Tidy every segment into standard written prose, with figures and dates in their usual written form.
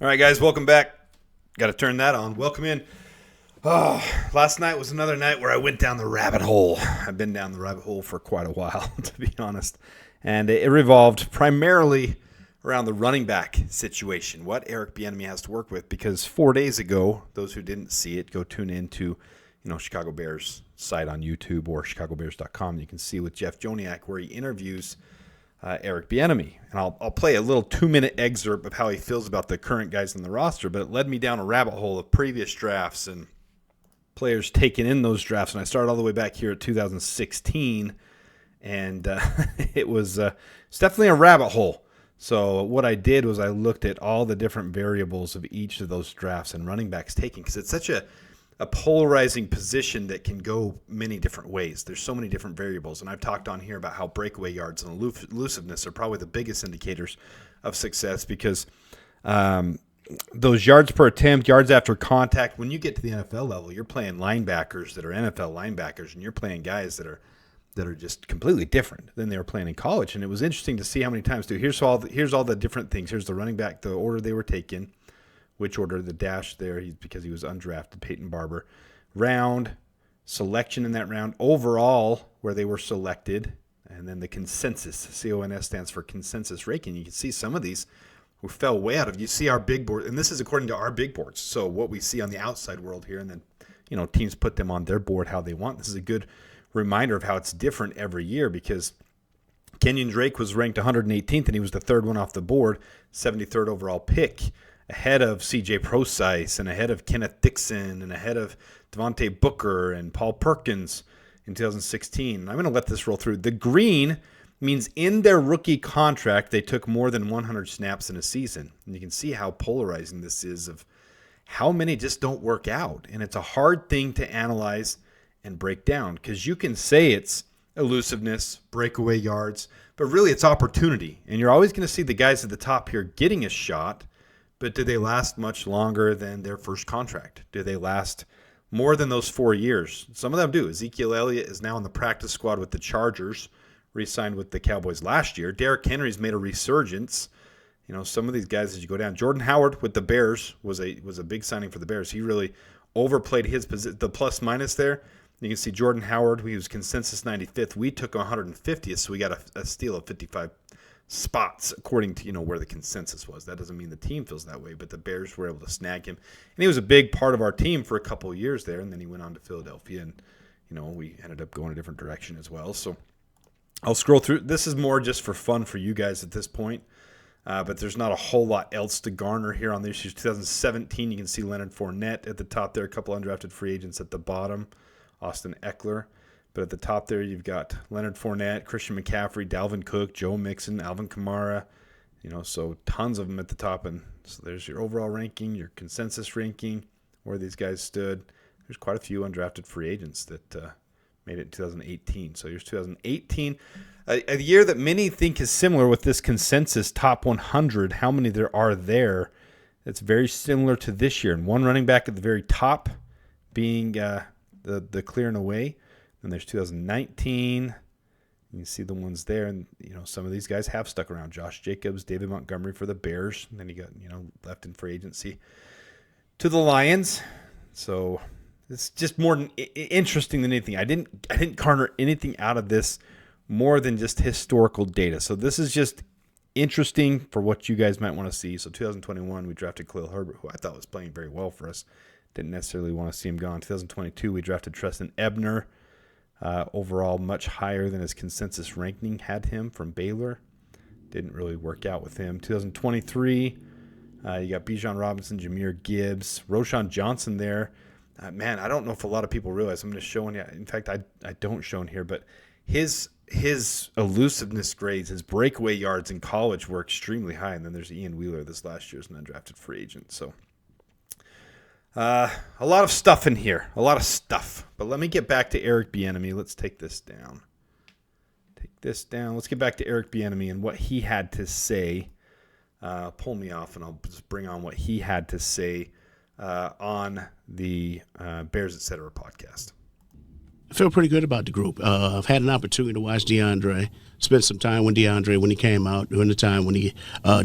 All right, guys, welcome back. Got to turn that on. Welcome in. Oh, last night was another night where I went down the rabbit hole. I've been down the rabbit hole for quite a while, to be honest. And it revolved primarily around the running back situation, what Eric Bieniemy has to work with. Because 4 days ago, those who didn't see it, go tune into Chicago Bears site on YouTube or chicagobears.com. You can see with Jeff Joniak where he interviews Eric Bieniemy. And I'll play a little 2-minute excerpt of how he feels about the current guys in the roster, but it led me down a rabbit hole of previous drafts and players taken in those drafts. And I started all the way back here at 2016, and it's definitely a rabbit hole. So what I did was I looked at all the different variables of each of those drafts and running backs taken, because it's such a polarizing position that can go many different ways. There's so many different variables, and I've talked on here about how breakaway yards and elusiveness are probably the biggest indicators of success, because those yards per attempt, yards after contact, when you get to the NFL level, you're playing linebackers that are NFL linebackers, and you're playing guys that are just completely different than they were playing in college. And it was interesting to see how many times, here's all the different things. Here's the running back, the order they were taken, which order, the dash there, because he was undrafted, Peyton Barber. Round, selection in that round, overall, where they were selected, and then the consensus. CONS stands for consensus ranking. You can see some of these who fell way out of. You see our big board, and this is according to our big boards. So what we see on the outside world here, and then teams put them on their board how they want. This is a good reminder of how it's different every year, because Kenyon Drake was ranked 118th, and he was the third one off the board, 73rd overall pick, ahead of C.J. Prosise and ahead of Kenneth Dixon and ahead of Devontae Booker and Paul Perkins in 2016. I'm going to let this roll through. The green means in their rookie contract, they took more than 100 snaps in a season. And you can see how polarizing this is of how many just don't work out. And it's a hard thing to analyze and break down, because you can say it's elusiveness, breakaway yards, but really it's opportunity. And you're always going to see the guys at the top here getting a shot. But do they last much longer than their first contract? Do they last more than those 4 years? Some of them do. Ezekiel Elliott is now in the practice squad with the Chargers, re-signed with the Cowboys last year. Derrick Henry's made a resurgence. Some of these guys, as you go down, Jordan Howard with the Bears was a big signing for the Bears. He really overplayed his position. The plus minus there, you can see Jordan Howard, he was consensus 95th. We took 150th, so we got a steal of 55 spots according to where the consensus was. That doesn't mean the team feels that way, but the Bears were able to snag him, and he was a big part of our team for a couple of years there. And then he went on to Philadelphia, and we ended up going a different direction as well. So I'll scroll through. This is more just for fun for you guys at this point, but there's not a whole lot else to garner here on this year's 2017. You can see Leonard Fournette at the top there, a couple undrafted free agents at the bottom, Austin Eckler. But at the top there, you've got Leonard Fournette, Christian McCaffrey, Dalvin Cook, Joe Mixon, Alvin Kamara. So tons of them at the top. And so there's your overall ranking, your consensus ranking, where these guys stood. There's quite a few undrafted free agents that made it in 2018. So here's 2018, a year that many think is similar with this consensus top 100. How many there are there? It's very similar to this year. And one running back at the very top being the clear and away. And there's 2019. You can see the ones there, and some of these guys have stuck around. Josh Jacobs, David Montgomery for the Bears, and then he got left in free agency to the Lions. So it's just more interesting than anything. I didn't garner anything out of this more than just historical data. So this is just interesting for what you guys might want to see. So 2021, we drafted Khalil Herbert, who I thought was playing very well for us. Didn't necessarily want to see him gone. 2022, we drafted Treston Ebner. Overall, much higher than his consensus ranking had him from Baylor. Didn't really work out with him. 2023, you got Bijan Robinson, Jahmyr Gibbs, Roschon Johnson there. Man, I don't know if a lot of people realize. I'm going to show you. In fact, I don't show in here, but his elusiveness grades, his breakaway yards in college were extremely high. And then there's Ian Wheeler, this last year's an undrafted free agent. So a lot of stuff in here, a lot of stuff. But let me get back to Eric Bieniemy. Let's take this down. Let's get back to Eric Bieniemy and what he had to say. Pull me off, and I'll just bring on what he had to say on the Bears Etc. podcast. I feel pretty good about the group. I've had an opportunity to watch DeAndre, spend some time with DeAndre when he came out during the time when he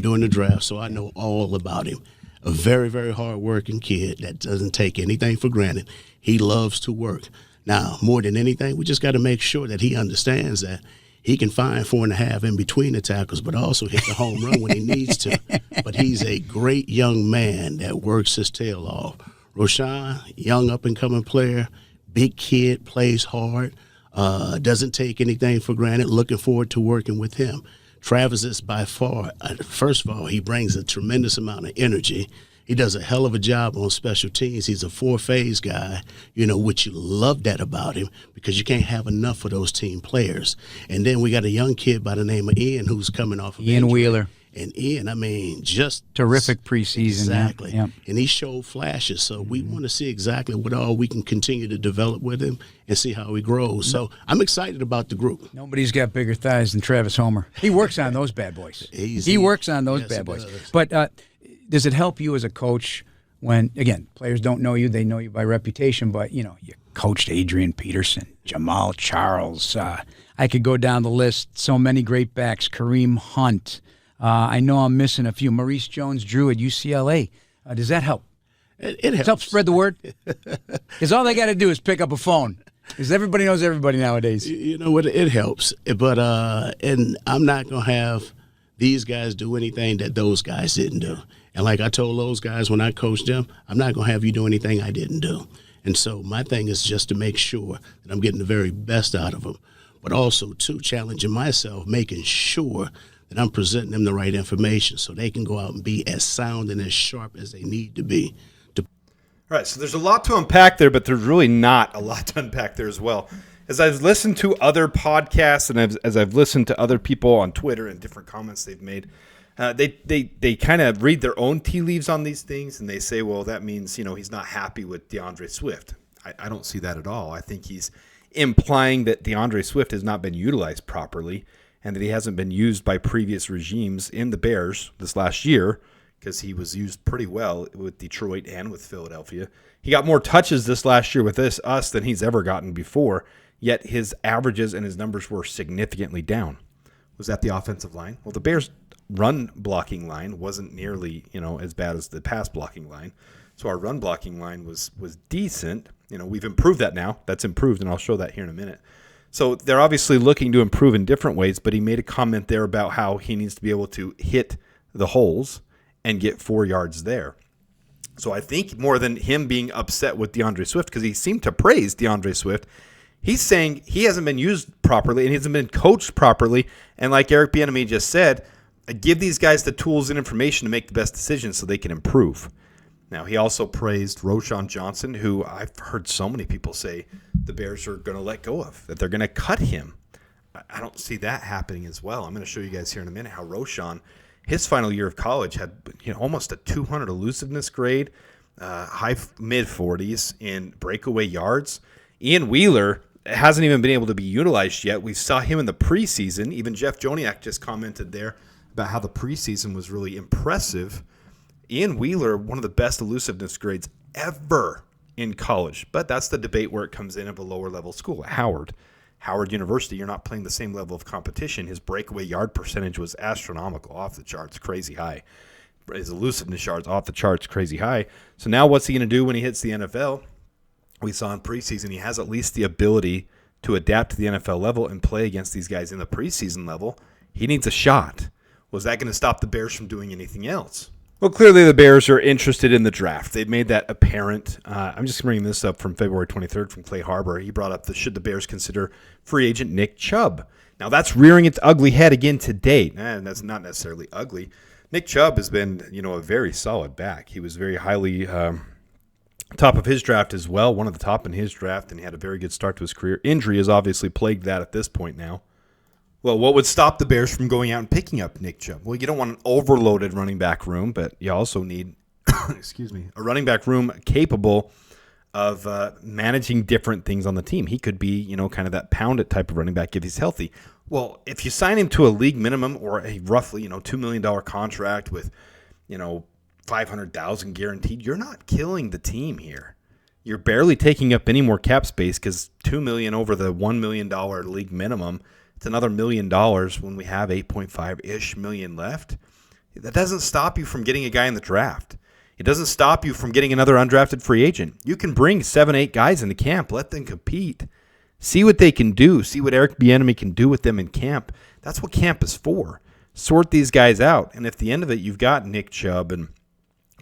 during the draft, so I know all about him. a very, very hard-working kid that doesn't take anything for granted. He loves to work. Now, more than anything, we just got to make sure that he understands that he can find 4.5 in between the tackles, but also hit the home run when he needs to. But he's a great young man that works his tail off. Roschon, young up-and-coming player, big kid, plays hard, doesn't take anything for granted, looking forward to working with him. Travis is by far, first of all, he brings a tremendous amount of energy. He does a hell of a job on special teams. He's a four-phase guy, which you love that about him because you can't have enough of those team players. And then we got a young kid by the name of Ian who's coming off of Ian injury. Wheeler. And Ian, just terrific preseason. Exactly. Yeah. And he showed flashes. So we want to see exactly what all we can continue to develop with him and see how he grows. So I'm excited about the group. Nobody's got bigger thighs than Travis Homer. He works on those bad boys. Easy. He works on those Yes, bad he boys. does. But does it help you as a coach when, again, players don't know you, they know you by reputation, but, you coached Adrian Peterson, Jamal Charles. I could go down the list. So many great backs, Kareem Hunt. I know I'm missing a few. Maurice Jones-Drew at UCLA. Does that help? It helps. Help spread the word? Because all they got to do is pick up a phone. Because everybody knows everybody nowadays. You know what? It helps. But and I'm not going to have these guys do anything that those guys didn't do. And like I told those guys when I coached them, I'm not going to have you do anything I didn't do. And so my thing is just to make sure that I'm getting the very best out of them. But also, too, challenging myself, making sure that I'm presenting them the right information so they can go out and be as sound and as sharp as they need to be. All right, so there's a lot to unpack there, but there's really not a lot to unpack there as well. As I've listened to other podcasts and as I've listened to other people on Twitter and different comments they've made, they kind of read their own tea leaves on these things, and they say, well, that means he's not happy with DeAndre Swift. I don't see that at all. I think he's implying that DeAndre Swift has not been utilized properly and that he hasn't been used by previous regimes in the Bears this last year because he was used pretty well with Detroit and with Philadelphia. He got more touches this last year with us than he's ever gotten before, yet his averages and his numbers were significantly down. Was that the offensive line? Well, the Bears' run blocking line wasn't nearly, as bad as the pass blocking line. So our run blocking line was decent. We've improved that now. That's improved, and I'll show that here in a minute. So they're obviously looking to improve in different ways, but he made a comment there about how he needs to be able to hit the holes and get 4 yards there. So I think more than him being upset with DeAndre Swift, because he seemed to praise DeAndre Swift, he's saying he hasn't been used properly and he hasn't been coached properly. And like Eric Bieniemy just said, give these guys the tools and information to make the best decisions so they can improve. Now, he also praised Roschon Johnson, who I've heard so many people say the Bears are going to let go of, that they're going to cut him. I don't see that happening as well. I'm going to show you guys here in a minute how Roschon, his final year of college, had almost a 200 elusiveness grade, high mid-40s in breakaway yards. Ian Wheeler hasn't even been able to be utilized yet. We saw him in the preseason. Even Jeff Joniak just commented there about how the preseason was really impressive. Ian Wheeler, one of the best elusiveness grades ever in college. But that's the debate where it comes in of a lower level school. Howard University, you're not playing the same level of competition. His breakaway yard percentage was astronomical, off the charts, crazy high. His elusiveness yards off the charts, crazy high. So now what's he going to do when he hits the NFL? We saw in preseason he has at least the ability to adapt to the NFL level and play against these guys in the preseason level. He needs a shot. Was that going to stop the Bears from doing anything else? Well, clearly the Bears are interested in the draft. They've made that apparent. I'm just bringing this up from February 23rd from Clay Harbor. He brought up should the Bears consider free agent Nick Chubb. Now, that's rearing its ugly head again today. And that's not necessarily ugly. Nick Chubb has been, a very solid back. He was very highly top of his draft as well, one of the top in his draft, and he had a very good start to his career. Injury has obviously plagued that at this point now. Well, what would stop the Bears from going out and picking up Nick Chubb? Well, you don't want an overloaded running back room, but you also need, a running back room capable of managing different things on the team. He could be, kind of that pound-it type of running back if he's healthy. Well, if you sign him to a league minimum or a roughly, $2 million contract with, $500,000 guaranteed, you're not killing the team here. You're barely taking up any more cap space because $2 million over the $1 million league minimum. It's another $1 million when we have 8.5-ish million left. That doesn't stop you from getting a guy in the draft. It doesn't stop you from getting another undrafted free agent. You can bring 7, 8 guys into camp. Let them compete. See what they can do. See what Eric Bieniemy can do with them in camp. That's what camp is for. Sort these guys out. And if at the end of it you've got Nick Chubb and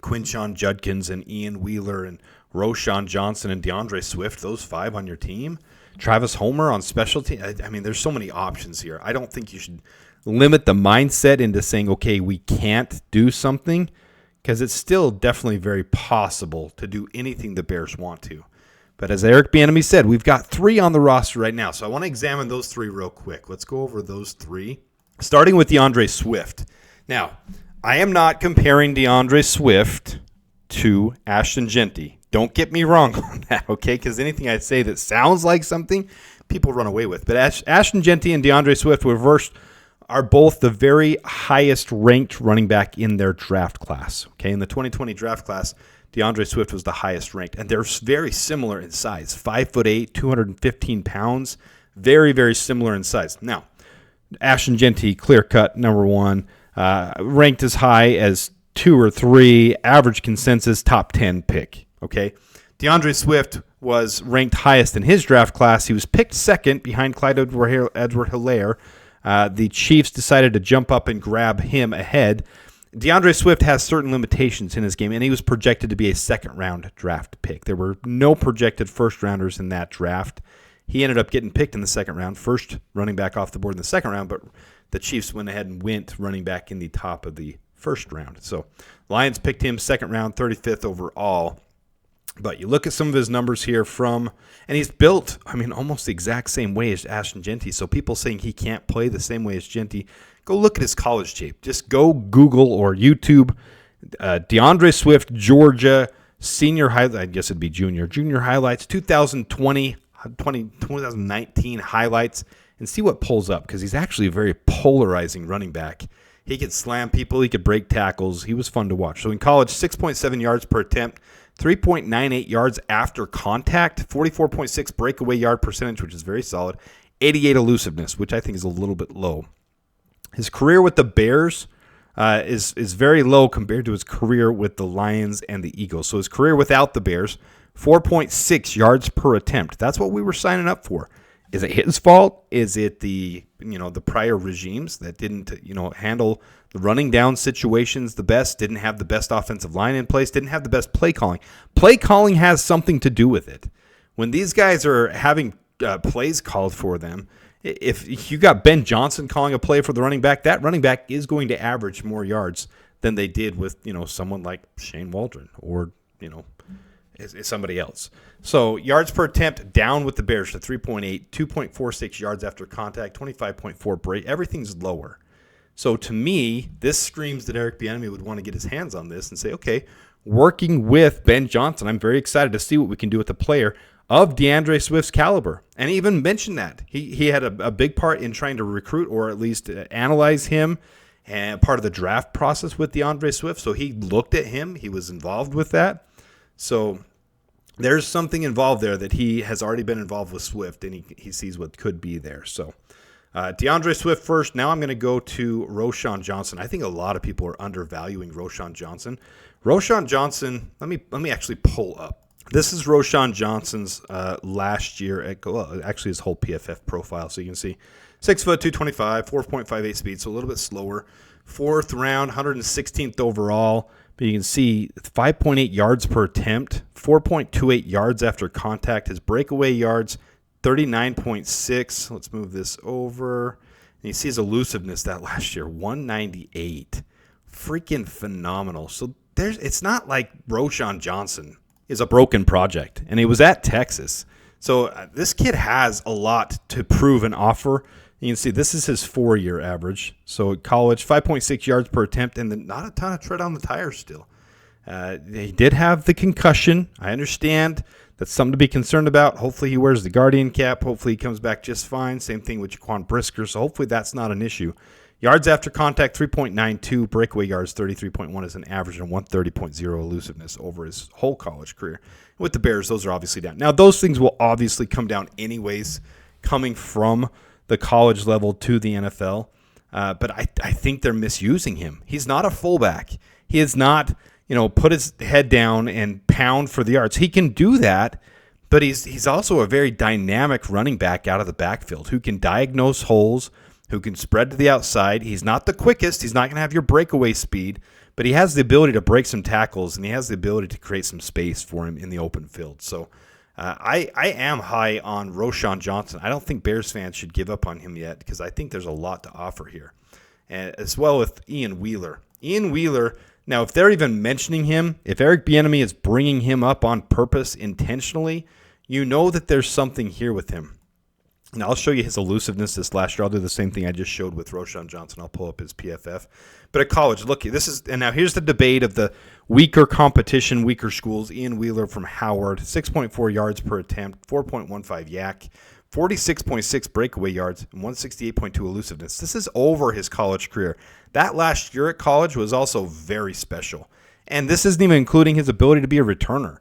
Quinshon Judkins and Ian Wheeler and Roschon Johnson and DeAndre Swift, those 5 on your team, Travis Homer on specialty. I mean, there's so many options here. I don't think you should limit the mindset into saying, okay, we can't do something, because it's still definitely very possible to do anything the Bears want to. But as Eric Bieniemy said, we've got 3 on the roster right now. So I want to examine those 3 real quick. Let's go over those 3, starting with DeAndre Swift. Now, I am not comparing DeAndre Swift to Ashton Jeanty. Don't get me wrong on that, okay? Because anything I say that sounds like something, people run away with. But Ashton Jeanty and DeAndre Swift are both the very highest ranked running back in their draft class. Okay, in the 2020 draft class, DeAndre Swift was the highest ranked, and they're very similar in size. 5'8", 215 pounds, very, very similar in size. Now, Ashton Jeanty, clear cut, number 1, ranked as high as 2 or 3, average consensus top 10 pick. Okay, DeAndre Swift was ranked highest in his draft class. He was picked second behind Clyde Edward-Helaire. The Chiefs decided to jump up and grab him ahead. DeAndre Swift has certain limitations in his game, and he was projected to be a second-round draft pick. There were no projected first-rounders in that draft. He ended up getting picked in the second round, first running back off the board in the second round, but the Chiefs went ahead and went running back in the top of the first round. So Lions picked him second round, 35th overall. But you look at some of his numbers here and he's built, almost the exact same way as Ashton Jeanty. So people saying he can't play the same way as Jeanty, go look at his college tape. Just go Google or YouTube DeAndre Swift, Georgia, senior highlights, I guess it'd be junior highlights, 2019 highlights, and see what pulls up, because he's actually a very polarizing running back. He could slam people. He could break tackles. He was fun to watch. So in college, 6.7 yards per attempt, 3.98 yards after contact, 44.6 breakaway yard percentage, which is very solid, 88 elusiveness, which I think is a little bit low. His career with the Bears is very low compared to his career with the Lions and the Eagles. So his career without the Bears, 4.6 yards per attempt. That's what we were signing up for. Is it his fault? Is it the prior regimes that didn't handle the running down situations the best, didn't have the best offensive line in place, didn't have the best play calling? Play calling has something to do with it. When these guys are having plays called for them, if you got Ben Johnson calling a play for the running back, that running back is going to average more yards than they did with someone like Shane Waldron or somebody else. So yards per attempt down with the Bears to 3.8, 2.46 yards after contact, 25.4 break. Everything's lower. So to me, this screams that Eric Bieniemy would want to get his hands on this and say, okay, working with Ben Johnson, I'm very excited to see what we can do with a player of DeAndre Swift's caliber. And he even mentioned that. He had a big part in trying to recruit or at least analyze him and part of the draft process with DeAndre Swift. So he looked at him. He was involved with that. So there's something involved there that he has already been involved with Swift, and he sees what could be there. So DeAndre Swift first. Now I'm going to go to Roschon Johnson. I think a lot of people are undervaluing Roschon Johnson. Roschon Johnson, let me actually pull up. This is Roschon Johnson's last year actually his whole PFF profile, so you can see 6 foot 225, 4.58 speed, so a little bit slower. 4th round, 116th overall. But you can see 5.8 yards per attempt, 4.28 yards after contact. His breakaway yards, 39.6. Let's move this over. And you see his elusiveness that last year, 198. Freaking phenomenal. So it's not like Roschon Johnson is a broken project, and he was at Texas. So this kid has a lot to prove and offer. You can see this is his 4-year average. So at college, 5.6 yards per attempt, and then not a ton of tread on the tires still. He did have the concussion. I understand that's something to be concerned about. Hopefully he wears the Guardian cap. Hopefully he comes back just fine. Same thing with Jaquan Brisker. So hopefully that's not an issue. Yards after contact, 3.92. Breakaway yards, 33.1 is an average, and 130.0 elusiveness over his whole college career. With the Bears, those are obviously down. Now, those things will obviously come down anyways, coming from the college level to the NFL. But I think they're misusing him. He's not a fullback. He is not put his head down and pound for the yards. He can do that, but he's also a very dynamic running back out of the backfield who can diagnose holes, who can spread to the outside. He's not the quickest. He's not going to have your breakaway speed, but he has the ability to break some tackles, and he has the ability to create some space for him in the open field. So I am high on Roschon Johnson. I don't think Bears fans should give up on him yet because I think there's a lot to offer here. And as well with Ian Wheeler. Ian Wheeler, now if they're even mentioning him, if Eric Bieniemy is bringing him up on purpose intentionally, you know that there's something here with him. And I'll show you his elusiveness this last year. I'll do the same thing I just showed with Roschon Johnson. I'll pull up his PFF. But at college, look, and now here's the debate of the weaker competition, weaker schools. Ian Wheeler from Howard, 6.4 yards per attempt, 4.15 yak, 46.6 breakaway yards, and 168.2 elusiveness. This is over his college career. That last year at college was also very special. And this isn't even including his ability to be a returner.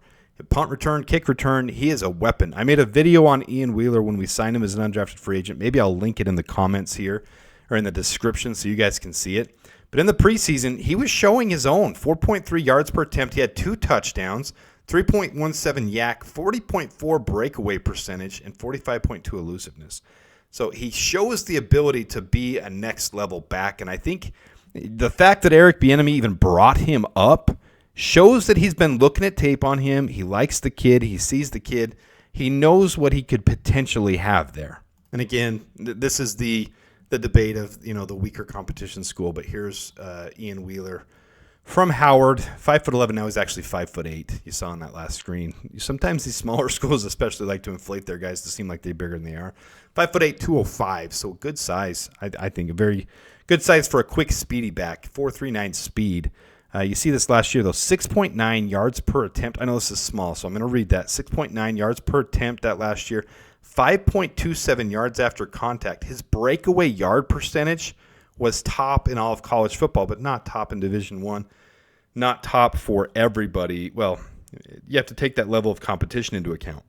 Punt return, kick return, he is a weapon. I made a video on Ian Wheeler when we signed him as an undrafted free agent. Maybe I'll link it in the comments here or in the description so you guys can see it. But in the preseason, he was showing his own. 4.3 yards per attempt. He had 2 touchdowns, 3.17 yak, 40.4 breakaway percentage, and 45.2 elusiveness. So he shows the ability to be a next level back. And I think the fact that Eric Bieniemy even brought him up shows that he's been looking at tape on him. He likes the kid. He sees the kid. He knows what he could potentially have there. And again, this is the debate of the weaker competition school. But here's Ian Wheeler from Howard, 5'11". Now he's actually 5'8". You saw on that last screen. Sometimes these smaller schools especially like to inflate their guys to seem like they're bigger than they are. 5'8", 205. So good size. I think a very good size for a quick, speedy back. 4.39 speed. You see this last year, though, 6.9 yards per attempt. I know this is small, so I'm going to read that. 6.9 yards per attempt that last year. 5.27 yards after contact. His breakaway yard percentage was top in all of college football, but not top in Division I. Not top for everybody. Well, you have to take that level of competition into account.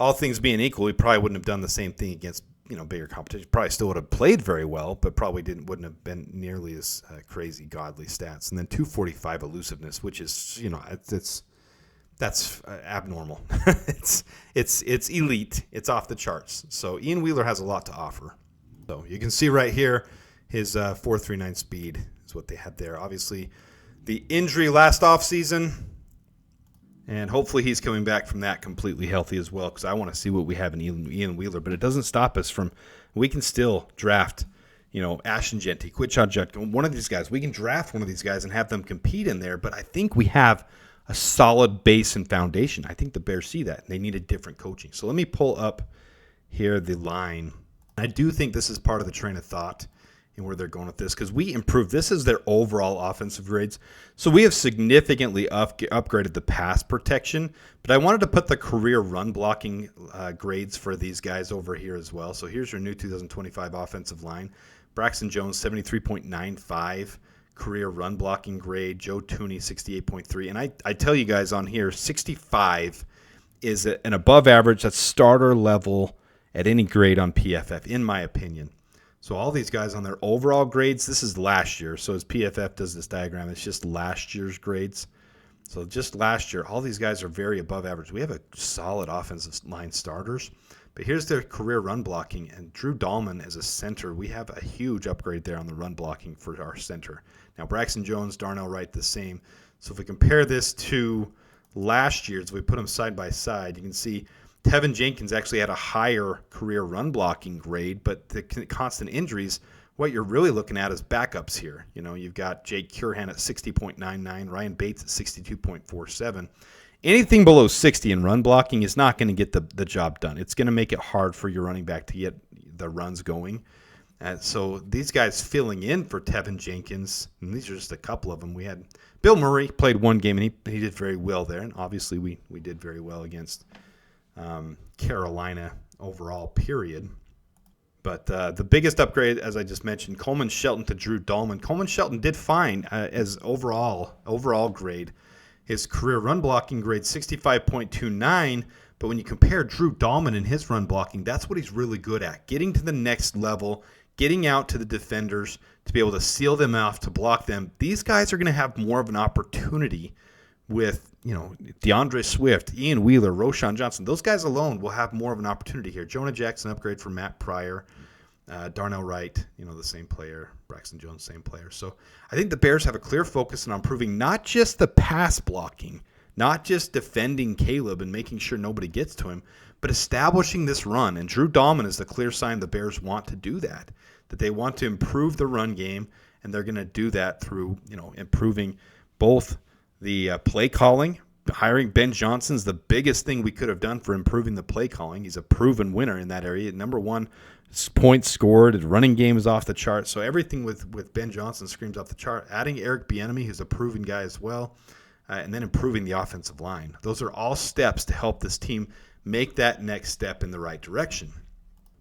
All things being equal, he probably wouldn't have done the same thing against bigger competition. Probably still would have played very well, but probably wouldn't have been nearly as crazy godly stats. And then 245 elusiveness, which is that's abnormal. it's elite. It's off the charts. So Ian Wheeler has a lot to offer. So you can see right here his 4.39 speed is what they had there. Obviously, the injury last offseason. And hopefully he's coming back from that completely healthy as well, because I want to see what we have in Ian Wheeler. But it doesn't stop us from – we can still draft, Ashton Jeanty, Quitshon Judkins, one of these guys. We can draft one of these guys and have them compete in there. But I think we have a solid base and foundation. I think the Bears see that, and they need a different coaching. So let me pull up here the line. I do think this is part of the train of thought and where they're going with this, because we improved. This is their overall offensive grades. So we have significantly upgraded the pass protection, but I wanted to put the career run blocking grades for these guys over here as well. So here's your new 2025 offensive line. Braxton Jones, 73.95 career run blocking grade. Joe Tooney, 68.3. And I tell you guys on here, 65 is an above average. That's starter level at any grade on PFF, in my opinion. So all these guys on their overall grades, this is last year. So as PFF does this diagram, it's just last year's grades. So just last year, all these guys are very above average. We have a solid offensive line starters. But here's their career run blocking. And Drew Dahlman as a center, we have a huge upgrade there on the run blocking for our center. Now, Braxton Jones, Darnell Wright, the same. So if we compare this to last year's, we put them side by side, you can see Tevin Jenkins actually had a higher career run blocking grade, but the constant injuries, what you're really looking at is backups here. You've got Jake Curhan at 60.99, Ryan Bates at 62.47. Anything below 60 in run blocking is not going to get the job done. It's going to make it hard for your running back to get the runs going. So these guys filling in for Tevin Jenkins, and these are just a couple of them. We had Bill Murray played one game, and he did very well there, and obviously we did very well against Carolina overall, period. But the biggest upgrade, as I just mentioned, Coleman Shelton to Drew Dahlman. Coleman Shelton did fine as overall grade. His career run blocking grade 65.29, but when you compare Drew Dahlman and his run blocking, that's what he's really good at. Getting to the next level, getting out to the defenders to be able to seal them off, to block them. These guys are going to have more of an opportunity with, DeAndre Swift, Ian Wheeler, Roschon Johnson. Those guys alone will have more of an opportunity here. Jonah Jackson upgrade from Matt Pryor. Darnell Wright, the same player. Braxton Jones, same player. So I think the Bears have a clear focus on improving not just the pass blocking, not just defending Caleb and making sure nobody gets to him, but establishing this run. And Drew Dahlman is the clear sign the Bears want to do that they want to improve the run game, and they're going to do that through, improving both the play calling. Hiring Ben Johnson's the biggest thing we could have done for improving the play calling. He's a proven winner in that area. Number one, points scored, his running game is off the chart. So everything with Ben Johnson screams off the chart. Adding Eric Bieniemy, who's a proven guy as well, and then improving the offensive line. Those are all steps to help this team make that next step in the right direction.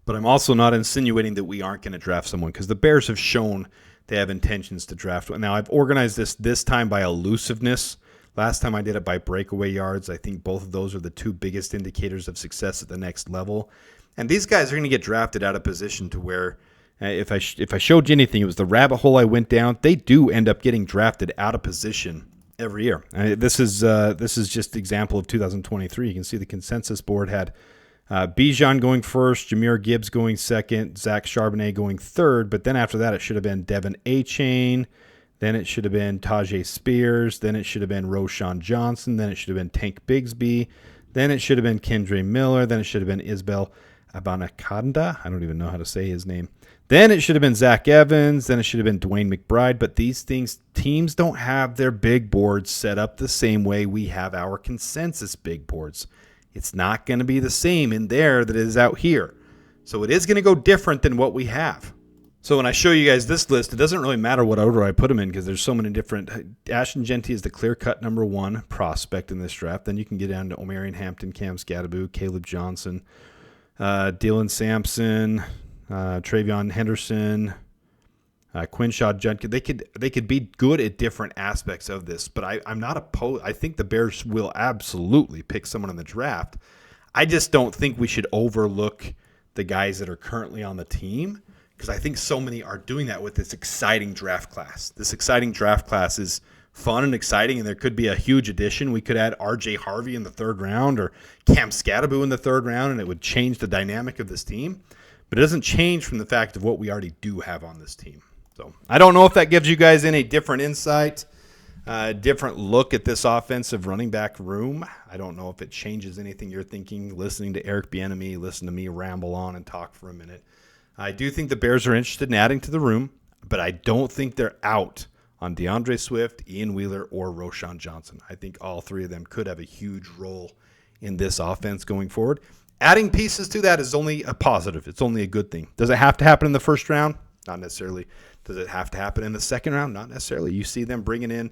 But I'm also not insinuating that we aren't going to draft someone, because the Bears have shown they have intentions to draft. Now, I've organized this time by elusiveness. Last time I did it by breakaway yards. I think both of those are the two biggest indicators of success at the next level. And these guys are going to get drafted out of position to where, if I showed you anything, it was the rabbit hole I went down. They do end up getting drafted out of position every year. This is just an example of 2023. You can see the consensus board had Bijan going first, Jahmyr Gibbs going second, Zach Charbonnet going third, but then after that it should have been Devin Achane, then it should have been Tajay Spears, then it should have been Roschon Johnson, then it should have been Tank Bigsby, then it should have been Kendre Miller, then it should have been Isbell Abanikanda, I don't even know how to say his name, then it should have been Zach Evans, then it should have been Dwayne McBride, but these teams don't have their big boards set up the same way we have our consensus big boards. It's not going to be the same in there that it is out here. So it is going to go different than what we have. So when I show you guys this list, it doesn't really matter what order I put them in, because there's so many different. Ashton Jeanty is the clear-cut number one prospect in this draft. Then you can get down to Omarion Hampton, Cam Scadaboo, Caleb Johnson, Dylan Sampson, Travion Henderson, Quinshaw Judkins. They could be good at different aspects of this, but I'm not opposed. I think the Bears will absolutely pick someone in the draft. I just don't think we should overlook the guys that are currently on the team, because I think so many are doing that with this exciting draft class. This exciting draft class is fun and exciting, and there could be a huge addition. We could add R.J. Harvey in the third round or Cam Scadaboo in the third round, and it would change the dynamic of this team. But it doesn't change from the fact of what we already do have on this team. So I don't know if that gives you guys any different insight, different look at this offensive running back room. I don't know if it changes anything you're thinking, listening to Eric Bieniemy, listen to me ramble on and talk for a minute. I do think the Bears are interested in adding to the room, but I don't think they're out on DeAndre Swift, Ian Wheeler, or Roschon Johnson. I think all three of them could have a huge role in this offense going forward. Adding pieces to that is only a positive. It's only a good thing. Does it have to happen in the first round? Not necessarily. Does it have to happen in the second round? Not necessarily. You see them bringing in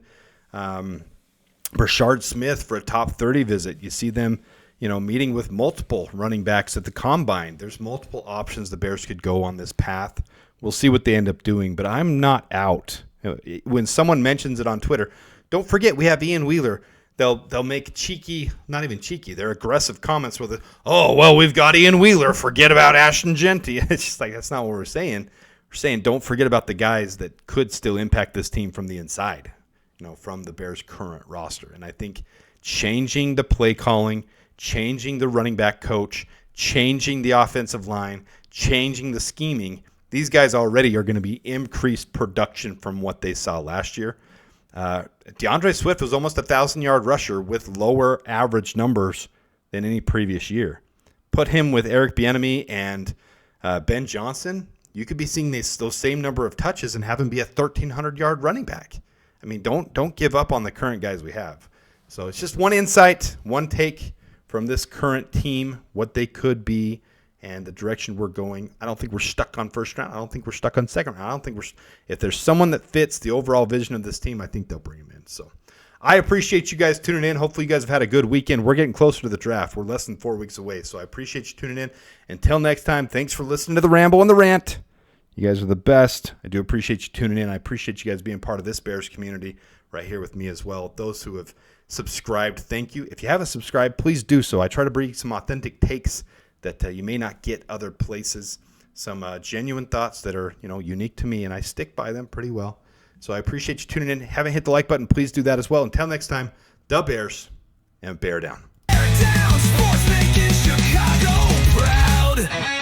Brashard Smith for a top 30 visit. You see them, meeting with multiple running backs at the combine. There's multiple options the Bears could go on this path. We'll see what they end up doing, but I'm not out. When someone mentions it on Twitter, don't forget we have Ian Wheeler. They'll make cheeky, not even cheeky, they're aggressive comments with it. Oh, well, we've got Ian Wheeler. Forget about Ashton Jeanty. It's just like, that's not what we're saying. We're saying don't forget about the guys that could still impact this team from the inside, from the Bears' current roster. And I think changing the play calling, changing the running back coach, changing the offensive line, changing the scheming, these guys already are going to be increased production from what they saw last year. DeAndre Swift was almost a 1,000-yard rusher with lower average numbers than any previous year. Put him with Eric Bieniemy and Ben Johnson, you could be seeing those same number of touches and have him be a 1,300-yard running back. I mean, don't give up on the current guys we have. So it's just one insight, one take from this current team, what they could be, and the direction we're going. I don't think we're stuck on first round. I don't think we're stuck on second round. I don't think if there's someone that fits the overall vision of this team, I think they'll bring him in. So I appreciate you guys tuning in. Hopefully you guys have had a good weekend. We're getting closer to the draft. We're less than 4 weeks away. So I appreciate you tuning in. Until next time, thanks for listening to the Ramble and the Rant. You guys are the best. I do appreciate you tuning in. I appreciate you guys being part of this Bears community right here with me as well. Those who have subscribed, thank you. If you haven't subscribed, please do so. I try to bring some authentic takes that you may not get other places. some genuine thoughts that are, unique to me, and I stick by them pretty well. So I appreciate you tuning in. Haven't hit the like button, please do that as well. Until next time, the Bears and bear down. Sports making Chicago proud.